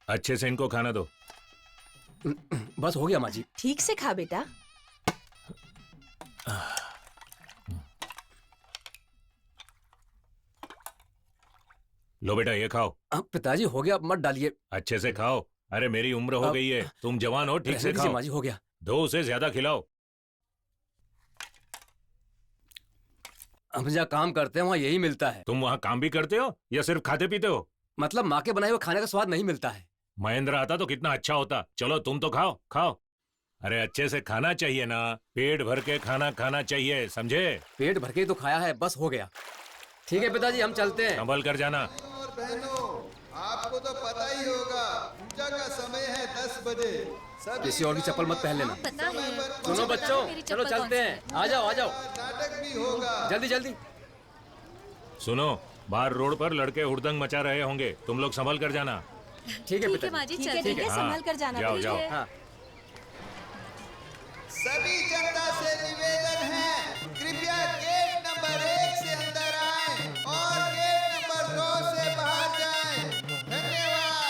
अच्छे से इनको खाना दो। बस हो गया माँ जी। ठीक से खा बेटा। लो बेटा ये खाओ। पिताजी हो गया, अब मत डालिए। अच्छे से खाओ। अरे मेरी उम्र हो गई है, तुम जवान हो, ठीक से खाओ। माँ जी हो गया। दो उसे ज्यादा खिलाओ। हम जहाँ काम करते हैं वहाँ यही मिलता है। तुम वहाँ काम भी करते हो या सिर्फ खाते पीते हो? मतलब माँ के बनाए हुए खाने का स्वाद नहीं मिलता है। महेंद्र आता तो कितना अच्छा होता। चलो तुम तो खाओ खाओ। अरे अच्छे से खाना चाहिए ना, पेट भर के खाना खाना चाहिए, समझे? पेट भर के ही तो खाया है, बस हो गया। ठीक है पिताजी, हम चलते हैं। संभल कर जाना। और बहनों, आपको तो पता ही होगा, पूजा का समय है 10 बजे। किसी और की चप्पल मत पहन लेना। पता है। सुनो बच्चों, चलो चलते हैं। आ जाओ आ जाओ, नाटक भी होगा। जल्दी जल्दी। सुनो, बाहर रोड पर लड़के हुड़दंग मचा रहे होंगे, तुम लोग संभल कर जाना। ठीक है पिताजी। माँ जी, ठीक है चलते ठीक है, हाँ, संभाल कर जाना। जाओ ठीक जाओ। है। हाँ। सभी जनता से निवेदन है, कृपया गेट नंबर 1 से अंदर आएं और गेट नंबर 2 से बाहर जाएं। धन्यवाद।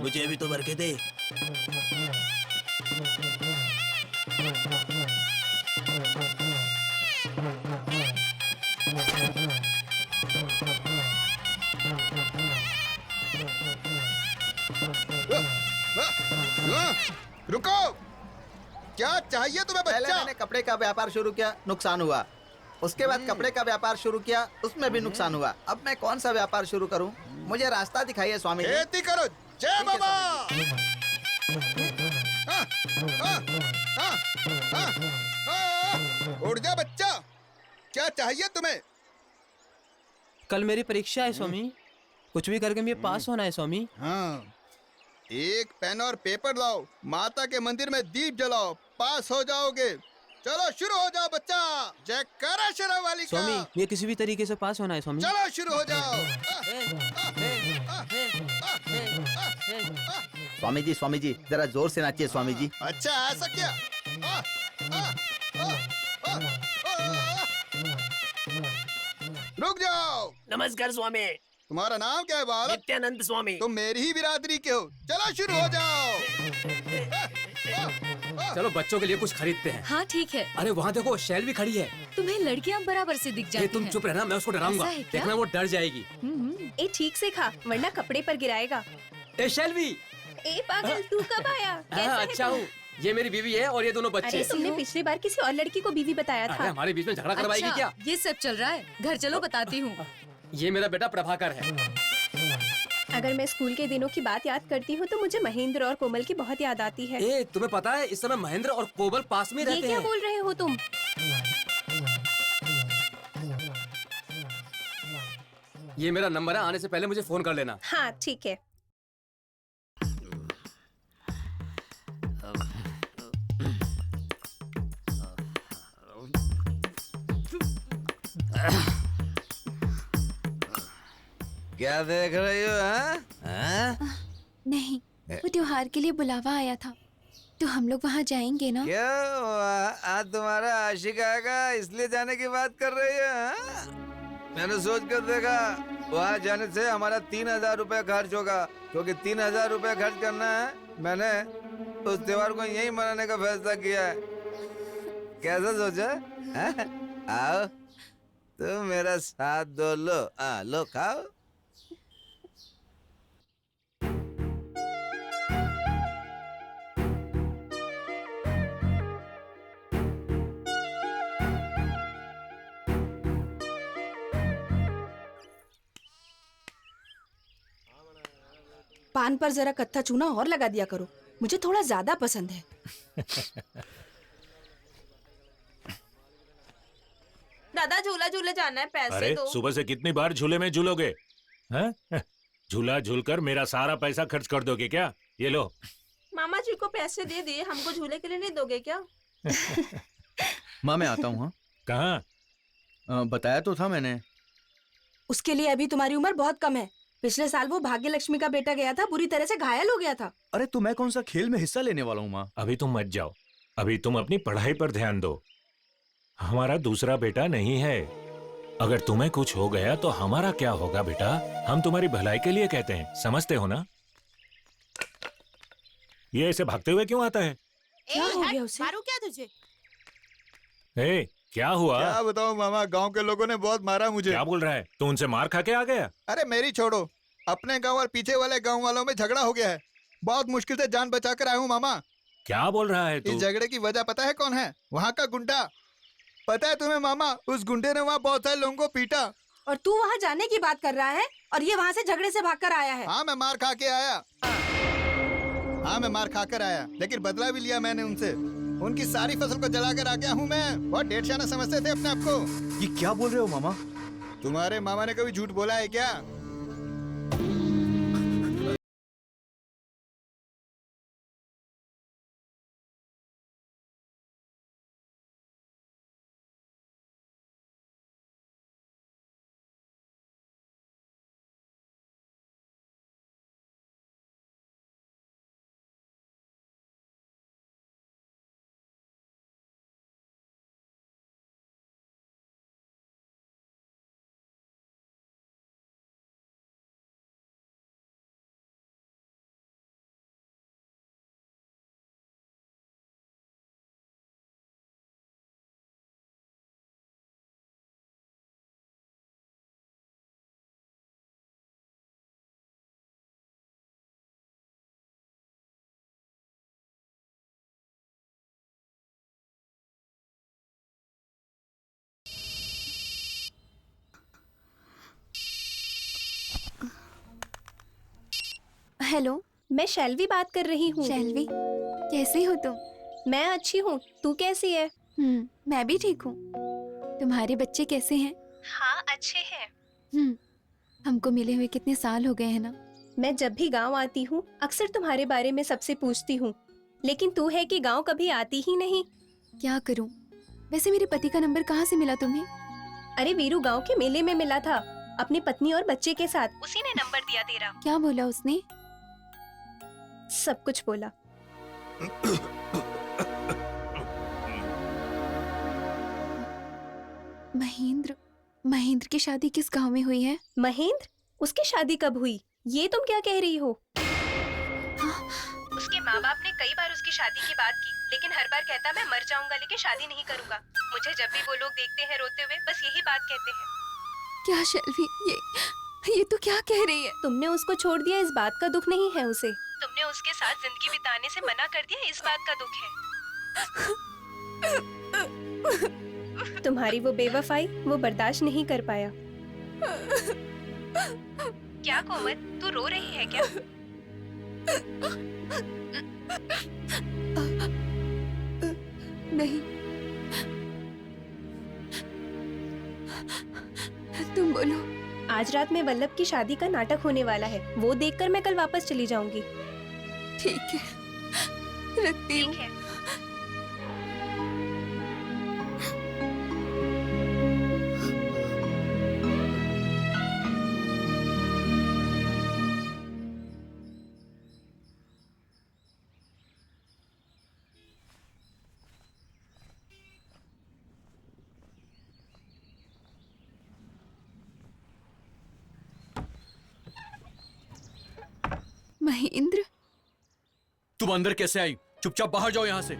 मुझे भी तो भर के दे। रुको, क्या चाहिए तुम्हें पहले बच्चा? मैंने कपड़े का व्यापार शुरू किया, नुकसान हुआ। उसके बाद कपड़े का व्यापार शुरू किया, उसमें भी नुकसान हुआ। अब मैं कौन सा व्यापार शुरू करूं? मुझे रास्ता दिखाइए स्वामी जी। खेती करो। जय ठीक है, बाबा। हाँ, हाँ, हाँ, हाँ, हाँ। उठ जा बच्चा, क्या चाहिए तुम्हें? कल मेरी परीक्षा है स्वामी, कुछ भी करके मुझे पास होना है स्वामी। हाँ, एक पेन और पेपर लाओ, माता के मंदिर में दीप जलाओ, पास हो जाओगे। चलो शुरू हो जाओ बच्चा। जयकारा शेरा वाली का। स्वामी ये किसी भी तरीके से पास होना है स्वामी। चलो शुरू हो जाओ। स्वामी जी जरा जोर से नाचिए स्वामी जी। अच्छा ऐसा क्या? आ, आ, आ, आ, आ, आ। रुक जाओ। नमस्कार स्वामी। तुम्हारा नाम क्या है बालक? नित्यानंद स्वामी। तुम मेरी ही बिरादरी के हो। चलो शुरू हो जाओ। चलो बच्चों के लिए कुछ खरीदते हैं। हाँ ठीक है। अरे वहाँ देखो, शैल भी खड़ी है। तुम्हें लड़कियाँ बराबर से दिख जाती तुम हैं। चुप रहना, मैं उसको डराऊंगा। ऐसा है क्या? देखना वो डर जाएगी। ए ठीक से खा, वरना कपड़े पर गिराएगा। ए शैलवी। ए पागल, तू कब आया? कैसा है अच्छा तू? हूँ। ये मेरी बीवी है और ये दोनों बच्चे। अरे तुमने पिछली बार किसी और लड़की को बीवी बताया अरे था। हमारे बीच में झगड़ा करवाएगी क्या? ये सब चल रहा है, घर चलो बताती हूँ। ये मेरा बेटा प्रभाकर है। अगर मैं स्कूल के दिनों की बात याद करती हूँ तो मुझे महेंद्र और कोमल की बहुत याद आती है। ए तुम्हें पता है इस समय महेंद्र और कोमल पास में ये रहते क्या हैं। बोल रहे हो तुम? ये मेरा नंबर है, आने से पहले मुझे फोन कर लेना। हाँ ठीक है। क्या देख रही हो? हाँ? नहीं, वो त्योहार के लिए बुलावा आया था, तो हम लोग वहाँ जाएंगे ना? क्या आज तुम्हारा आशिक आएगा इसलिए जाने की बात कर रही है? हाँ? मैंने सोच कर देखा, वहाँ जाने से हमारा 3000 रुपए खर्च होगा, क्योंकि 3000 रुपए खर्च करना है। मैंने उस त्योहार को यही मनाने का फैसला किया है। कैसा सोचा? हाँ? आओ तुम मेरा साथ दो। लो लो खाओ। पान पर जरा कत्था चूना और लगा दिया करो, मुझे थोड़ा ज्यादा पसंद है। दादा झूला झूले जाना है, पैसे अरे दो। सुबह से कितनी बार झूले में झूलोगे? हैं? झूला झूलकर मेरा सारा पैसा खर्च कर दोगे क्या? ये लो। मामा जी को पैसे दे दिए, हमको झूले के लिए नहीं दोगे क्या? माँ मैं आता हूँ। हाँ कहाँ? बताया तो था मैंने। उसके लिए अभी तुम्हारी उम्र बहुत कम है। पिछले साल वो भाग्य लक्ष्मी का बेटा गया था, बुरी तरह से घायल हो गया था। अरे तो मैं कौन सा खेल में हिस्सा लेने वाला हूँ माँ? अभी तुम मत जाओ, अभी तुम अपनी पढ़ाई पर ध्यान दो। हमारा दूसरा बेटा नहीं है, अगर तुम्हें कुछ हो गया तो हमारा क्या होगा बेटा? हम तुम्हारी भलाई के लिए कहते हैं, समझते हो ना? ये ऐसे भागते हुए क्यों आता है? क्या हो गया उसे? मारू क्या तुझे? ए, क्या हुआ? क्या बताऊं मामा, गांव के लोगों ने बहुत मारा मुझे। क्या बोल रहा है? तू उनसे मार खा के आ गया? अरे मेरी छोड़ो, अपने गांव और पीछे वाले गांव वालों में झगड़ा हो गया है। बहुत मुश्किल से जान बचा कर आया हूँ मामा। क्या बोल रहा है इस तू? झगड़े की वजह पता है कौन है? वहाँ का गुंडा। पता है तुम्हें मामा, उस गुंडे ने वहाँ बहुत सारे लोगों को पीटा। और तू वहाँ जाने की बात कर रहा है और ये वहाँ से झगड़े से भागकर आया है। हाँ मैं मार खा के आया। हाँ मैं मार खाकर आया, लेकिन बदला भी लिया मैंने उनसे। उनकी सारी फसल को जला कर आ गया हूँ मैं। बहुत डेढ़शाना समझते थे अपने आप को। ये क्या बोल रहे हो मामा? तुम्हारे मामा ने कभी झूठ बोला है क्या? हेलो, मैं शैलवी बात कर रही हूँ। शैलवी, कैसी हो तुम? मैं अच्छी हूँ, तू कैसी है? मैं भी ठीक हूँ। तुम्हारे बच्चे कैसे हैं? हाँ अच्छे हैं। हमको मिले हुए कितने साल हो गए हैं ना। मैं जब भी गांव आती हूँ अक्सर तुम्हारे बारे में सबसे पूछती हूँ, लेकिन तू है कि गांव कभी आती ही नहीं। क्या करूँ? वैसे मेरे पति का नंबर कहाँ से मिला तुम्हें? अरे वीरू गांव के मेले में मिला था, अपनी पत्नी और बच्चे के साथ। उसी ने नंबर दिया तेरा। क्या बोला उसने? सब कुछ बोला। महेंद्र की शादी किस गांव में हुई है? महेंद्र? उसकी शादी कब हुई? ये तुम क्या कह रही हो? उसके माँ बाप ने कई बार उसकी शादी की बात की, लेकिन हर बार कहता मैं मर जाऊंगा लेकिन शादी नहीं करूंगा। मुझे जब भी वो लोग देखते हैं रोते हुए बस यही बात कहते हैं। क्या शैलवी, ये तो क्या कह रही है? तुमने उसको छोड़ दिया, इस बात का दुख नहीं है उसे। तुमने उसके साथ जिंदगी बिताने से मना कर दिया, इस बात का दुख है। तुम्हारी वो बेवफाई वो बर्दाश्त नहीं कर पाया। क्या कोमल, तू रो रही है क्या? नहीं, तुम बोलो। आज रात में वल्लभ की शादी का नाटक होने वाला है, वो देखकर मैं कल वापस चली जाऊंगी। ठीक है, रखती हूँ। महेंद्र, तुम अंदर कैसे आई? चुपचाप बाहर जाओ यहाँ से।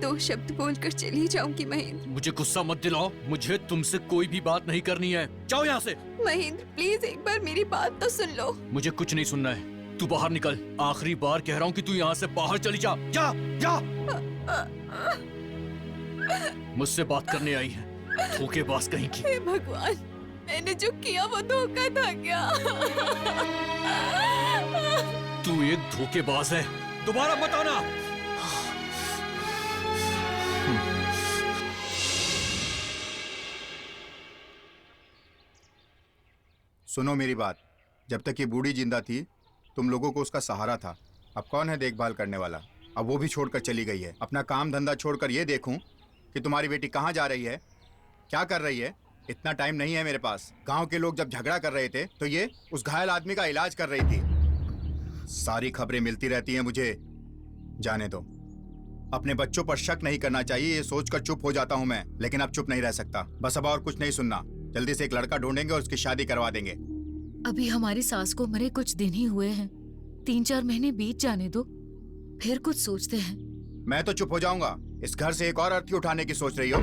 2 शब्द बोलकर चली जाऊंगी महेंद्र। मुझे गुस्सा मत दिलाओ, मुझे तुमसे कोई भी बात नहीं करनी है। जाओ यहाँ से। महेंद्र प्लीज एक बार मेरी बात तो सुन लो। मुझे कुछ नहीं सुनना है, तू बाहर निकल। आखिरी बार कह रहा हूँ कि तू यहाँ से बाहर चली जा। जा जा। मुझसे बात करने आई है, धोखेबाज कहीं की। हे भगवान, मैंने जो किया वो धोखा था क्या? तू एक धोखेबाज है, दोबारा मत आना। सुनो मेरी बात, जब तक ये बूढ़ी जिंदा थी तुम लोगों को उसका सहारा था। अब कौन है देखभाल करने वाला? अब वो भी छोड़कर चली गई है। अपना काम धंधा छोड़कर ये देखूं कि तुम्हारी बेटी कहाँ जा रही है, क्या कर रही है। इतना टाइम नहीं है मेरे पास। गांव के लोग जब झगड़ा कर रहे थे तो ये उस घायल आदमी का इलाज कर रही थी। सारी खबरें मिलती रहती हैं मुझे। जाने दो, अपने बच्चों पर शक नहीं करना चाहिए ये सोचकर चुप हो जाता हूं मैं, लेकिन अब चुप नहीं रह सकता। बस अब और कुछ नहीं सुनना। जल्दी से एक लड़का ढूंढेंगे और उसकी शादी करवा देंगे। अभी हमारी सास को मरे कुछ दिन ही हुए हैं, 3-4 महीने बीत जाने दो, फिर कुछ सोचते हैं। मैं तो चुप हो जाऊंगा। इस घर से एक और अर्थी उठाने की सोच रही हो?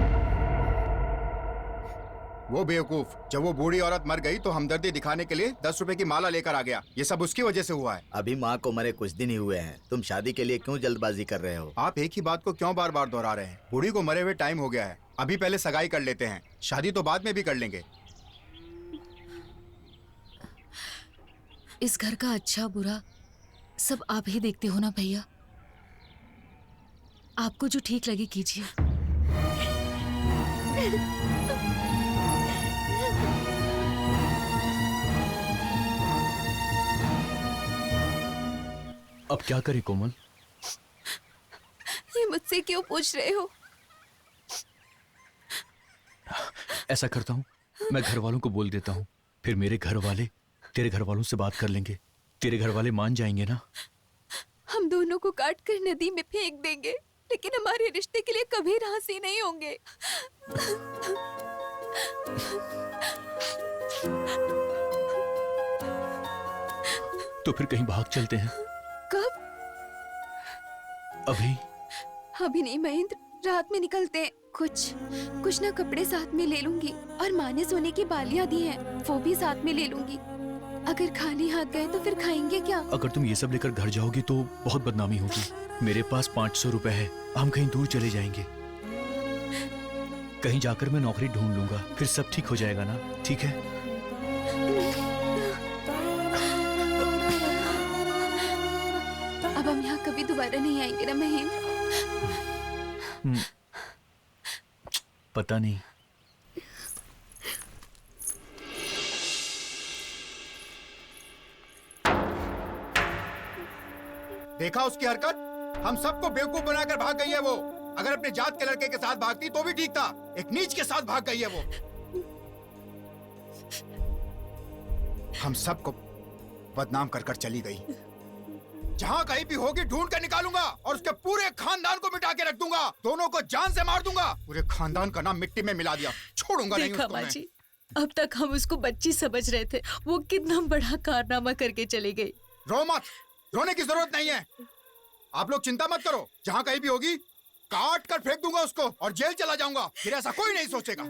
वो बेवकूफ, जब वो बूढ़ी औरत मर गई तो हमदर्दी दिखाने के लिए 10 रुपए की माला लेकर आ गया। ये सब उसकी वजह से हुआ है। अभी माँ को मरे कुछ दिन ही हुए हैं, तुम शादी के लिए क्यों जल्दबाजी कर रहे हो? आप एक ही बात को क्यों बार बार दोहरा रहे हैं? बूढ़ी को मरे हुए टाइम हो गया है। अभी पहले सगाई कर लेते हैं, शादी तो बाद में भी कर लेंगे। इस घर का अच्छा बुरा सब आप ही देखते हो ना भैया। आपको जो ठीक लगे कीजिए। अब क्या करें कोमल? ये मुझसे क्यों पूछ रहे हो? ऐसा करता हूँ, मैं घर वालों को बोल देता हूँ, फिर मेरे घर वाले तेरे घर वालों से बात कर लेंगे। तेरे घर वाले मान जाएंगे ना? हम दोनों को काट कर नदी में फेंक देंगे, लेकिन हमारे रिश्ते के लिए कभी राजी नहीं होंगे। तो फिर कहीं भाग चलते हैं। कब? अभी? अभी नहीं महेंद्र, रात में निकलते हैं। कुछ ना कपड़े साथ में ले लूंगी, और माँ ने सोने की बालियां दी हैं, वो भी साथ में ले लूंगी। अगर खाली हाथ गए तो फिर खाएंगे क्या? अगर तुम ये सब लेकर घर जाओगी तो बहुत बदनामी होगी। मेरे पास 500 रुपए है, हम कहीं दूर चले जाएंगे। कहीं जाकर मैं नौकरी ढूंढ लूंगा, फिर सब ठीक हो जाएगा ना? ठीक है? अब हम यहाँ कभी दोबारा नहीं आएंगे ना महेंद्र? पता नहीं। देखा उसकी हरकत? हम सबको बेवकूफ बनाकर भाग गई है वो। अगर अपने जात के लड़के के साथ भागती तो भी ठीक था, एक नीच के साथ भाग गई है वो। हम सबको बदनाम कर कर चली गई। जहां कहीं भी होगी ढूंढ कर निकालूंगा और उसके पूरे खानदान को मिटा के रख दूंगा। दोनों को जान से मार दूंगा। पूरे खानदान का नाम मिट्टी में मिला दिया, छोड़ूंगा नहीं उसको मैं। जी, अब तक हम उसको बच्ची समझ रहे थे, वो कितना बड़ा कारनामा करके चली गई। रो मत, रोने की जरूरत नहीं है। आप लोग चिंता मत करो, जहां कहीं भी होगी काट कर फेंक दूंगा उसको और जेल चला जाऊंगा। फिर ऐसा कोई नहीं सोचेगा।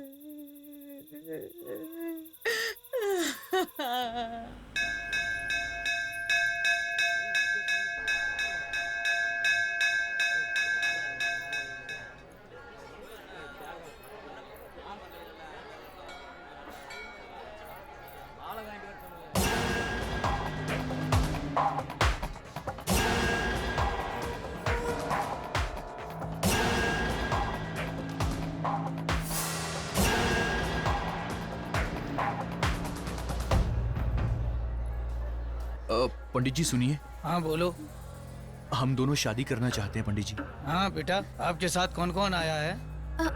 पंडित जी सुनिए। हाँ बोलो। हम दोनों शादी करना चाहते हैं पंडित जी। हाँ बेटा, आपके साथ कौन कौन आया है?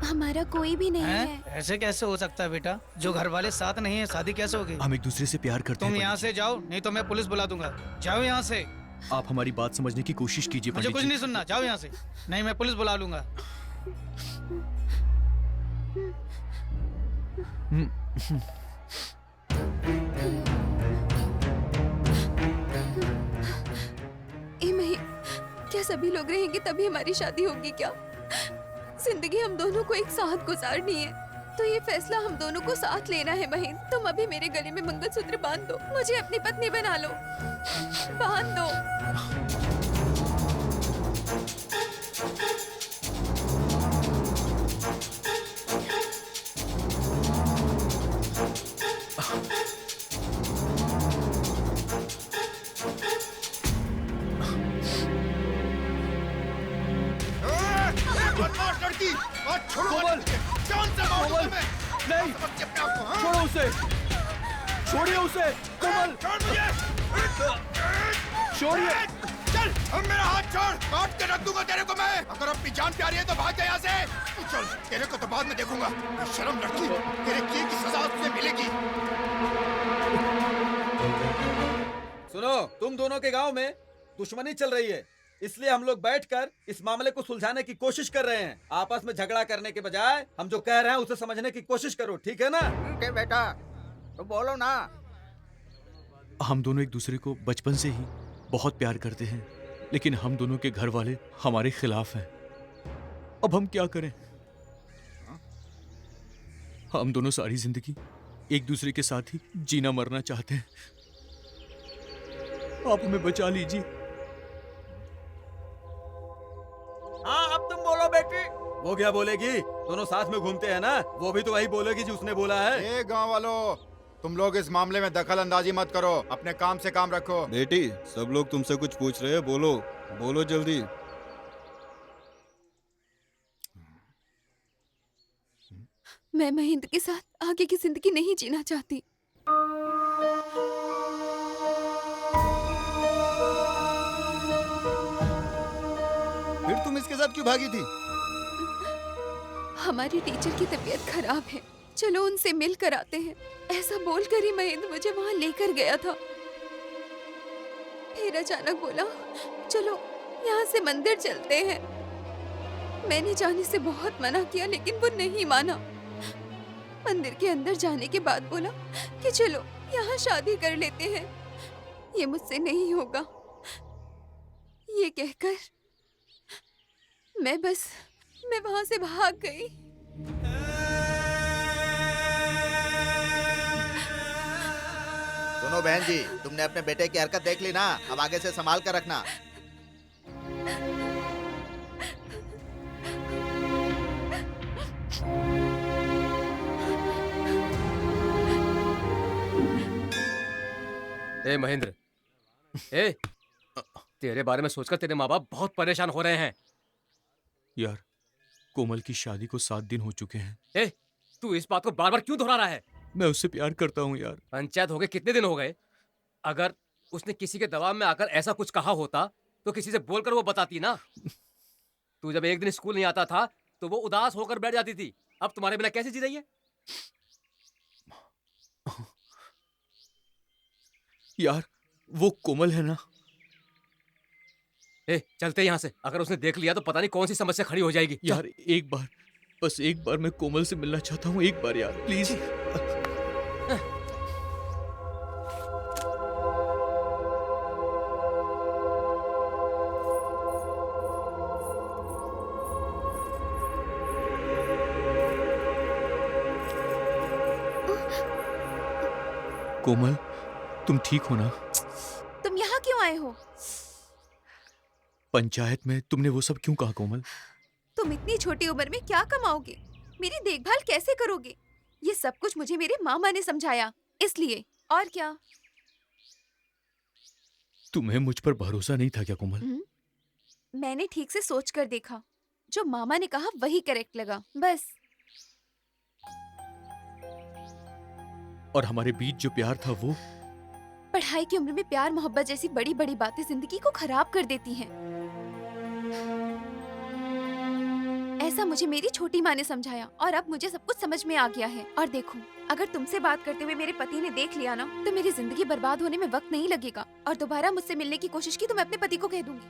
हमारा कोई भी नहीं है। ऐसे कैसे हो सकता है बेटा? जो घर वाले साथ नहीं है, शादी कैसे होगी? हम एक दूसरे से प्यार करते हैं। तुम यहाँ से जाओ, नहीं तो मैं पुलिस बुला दूंगा। जाओ यहाँ से। आप हमारी बात समझने की कोशिश कीजिए मुझे पंडित कुछ जी। नहीं सुनना, जाओ यहाँ से, नहीं मैं पुलिस बुला लूंगा। क्या सभी लोग रहेंगे तभी हमारी शादी होगी क्या? जिंदगी हम दोनों को एक साथ गुजारनी है, तो ये फैसला हम दोनों को साथ लेना है। महेंद्र, तुम अभी मेरे गले में मंगलसूत्र बांध दो, मुझे अपनी पत्नी बना लो, बांध दो। नहीं, छोड़ो उसे, छोड़िए उसे, कोमल, छोड़िए। चल, अब मेरा हाथ छोड़, काट के रख दूंगा तेरे को मैं। अगर अपनी जान प्यारी है तो भाग जा यहाँ से। चल, तेरे को तो बाद में देखूंगा। शर्म लड़की, तेरे किए की सजा तुझे मिलेगी। सुनो, तुम दोनों के गांव में दुश्मनी चल रही है, इसलिए हम लोग बैठकर इस मामले को सुलझाने की कोशिश कर रहे हैं। आपस में झगड़ा करने के बजाय हम जो कह रहे हैं उसे समझने की कोशिश करो, ठीक है ना? ठीक है बेटा, तो बोलो ना। हम दोनों एक दूसरे को बचपन से ही बहुत प्यार करते हैं, लेकिन हम दोनों के घर वाले हमारे खिलाफ हैं। अब हम क्या करें? हम दोनों सारी जिंदगी एक दूसरे के साथ ही जीना मरना चाहते हैं। आप हमें बचा लीजिए। हाँ, अब तुम बोलो बेटी। वो क्या बोलेगी? दोनों साथ में घूमते हैं ना, वो भी तो वही बोलेगी जो उसने बोला है। ए गांव वालों, तुम लोग इस मामले में दखल अंदाजी मत करो, अपने काम से काम रखो। बेटी, सब लोग तुमसे कुछ पूछ रहे हैं, बोलो बोलो जल्दी। मैं महेंद्र के साथ आगे की जिंदगी नहीं जीना चाहती। फिर तुम इसके साथ क्यों भागी थी? हमारी टीचर की तबीयत खराब है, चलो उनसे मिल कर आते हैं, ऐसा बोलकर ही महेंद्र मुझे वहां लेकर गया था। फिर अचानक बोला चलो यहाँ से मंदिर चलते हैं। मैंने जाने से बहुत मना किया, लेकिन वो नहीं माना। मंदिर के अंदर जाने के बाद बोला कि चलो यहाँ शादी कर लेते हैं। ये मुझसे नहीं होगा, ये कहकर मैं वहां से भाग गई। सुनो बहन जी, तुमने अपने बेटे की हरकत देख ली ना, अब आगे से संभाल कर रखना। ए महेंद्र, ए तेरे बारे में सोचकर तेरे माँ बाप बहुत परेशान हो रहे हैं। यार, कोमल की शादी को 7 दिन हो चुके हैं। ए तू इस बात को बार बार क्यों दोहरा रहा है? मैं उससे प्यार करता हूँ यार। पंचायत हो गए कितने दिन हो गए? अगर उसने किसी के दबाव में आकर ऐसा कुछ कहा होता तो किसी से बोलकर वो बताती ना। तू जब एक दिन स्कूल नहीं आता था तो वो उदास होकर बैठ जाती थी। अब तुम्हारे बिना कैसे जी रही है? यार, वो कोमल है ना? ए चलते यहाँ से, अगर उसने देख लिया तो पता नहीं कौन सी समस्या खड़ी हो जाएगी। यार एक बार, बस एक बार मैं कोमल से मिलना चाहता हूँ, एक बार यार प्लीज। कोमल, तुम ठीक हो ना? तुम यहाँ क्यों आए हो? पंचायत में तुमने वो सब क्यों कहा कोमल? तुम इतनी छोटी उम्र में क्या कमाओगे, मेरी देखभाल कैसे करोगे, ये सब कुछ मुझे मेरे मामा ने समझाया, इसलिए। और क्या? तुम्हें मुझ पर भरोसा नहीं था क्या कोमल? मैंने ठीक से सोच कर देखा, जो मामा ने कहा वही करेक्ट लगा, बस। और हमारे बीच जो प्यार था वो? पढ़ाई की उम्र में प्यार मोहब्बत जैसी बड़ी बड़ी बातें जिंदगी को खराब कर देती हैं। ऐसा मुझे मेरी छोटी माँ ने समझाया और अब मुझे सब कुछ समझ में आ गया है। और देखो, अगर तुमसे बात करते हुए मेरे पति ने देख लिया ना, तो मेरी जिंदगी बर्बाद होने में वक्त नहीं लगेगा। और दोबारा मुझसे मिलने की कोशिश की तो मैं अपने पति को कह दूंगी।